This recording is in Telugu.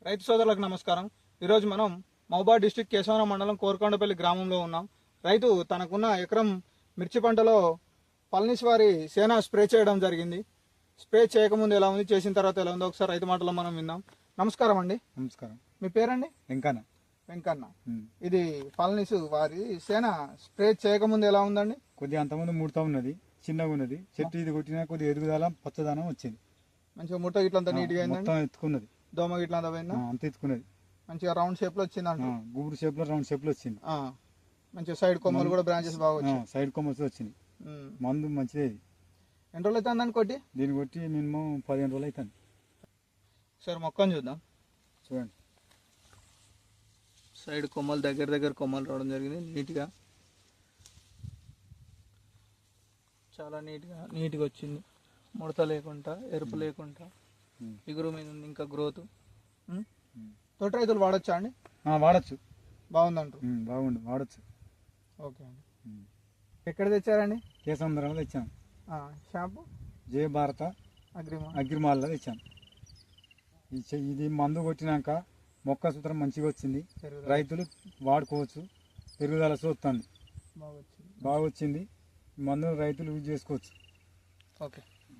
రైతు సోదరులకు నమస్కారం. ఈరోజు మనం మహబూబాబాద్ డిస్టిక్ కేశవరం మండలం కోరకొండపల్లి గ్రామంలో ఉన్నాం. రైతు తనకున్న ఎకరం మిర్చి పంటలో పళనిస్ వారి సేన స్ప్రే చేయడం జరిగింది. స్ప్రే చేయకముందు ఎలా ఉంది, చేసిన తర్వాత ఎలా ఉంది, ఒకసారి రైతు మాటలో మనం విన్నాం. నమస్కారం అండి. నమస్కారం. మీ పేరండి? వెంకన్న. ఇది పళనిస్ వారి సేన స్ప్రే చేయకముందు ఎలా ఉందండి? కొద్దిగా అంతకుముందు ముడతా ఉన్నది, చిన్నగా ఉన్నది. చెట్టు ఇది కొట్టినా కొద్దిగా ఎదుగుదల పచ్చదనం వచ్చింది. మంచిగా ముట్ట గిట్లంతా నీట్గా మొత్తం ఎత్తుకున్నది. దోమ గిట్లంతా పోయిందా? అంత ఎత్తుకున్నది. మంచిగా రౌండ్ షేప్ లో వచ్చింది అంట. గుబురు షేప్ లో రౌండ్ షేప్ లో వచ్చింది. మంచిగా సైడ్ కొమ్మలు కూడా బ్రాంచెస్ బాగా వచ్చాయి. సైడ్ కొమ్మలు వచ్చింది. మందు మంచిదే. ఎన్ని రోజులు అవుతుందని కొట్టి? దీన్ని కొట్టి మినిమం 15 రోజులు అవుతుంది. సరే మొక్కని చూద్దాం. చూడండి, సైడ్ కొమ్మలు దగ్గర కొమ్మలు రావడం జరిగింది. నీట్గా, చాలా నీట్గా వచ్చింది. ముడత లేకుండా, ఎరుపు లేకుండా, ఇగురు మీద ఉంది. ఇంకా గ్రోత్. తోట రైతులు వాడచ్చా అండి? వాడచ్చు. బాగుందంటారు? బాగుంది, వాడచ్చు. ఓకే అండి. ఎక్కడ తెచ్చారండి? కేసముద్రంలో తెచ్చాం. షాంపూ జయ భారత అగ్రిమాల్లో తెచ్చాం. ఇది మందు కొట్టినాక మొక్క సూత్రం మంచిగా వచ్చింది. రైతులు వాడుకోవచ్చు. పెరుగుదల చూస్తుంది, బాగా వచ్చింది. మందులు రైతులు యూజ్ చేసుకోవచ్చు. ఓకే.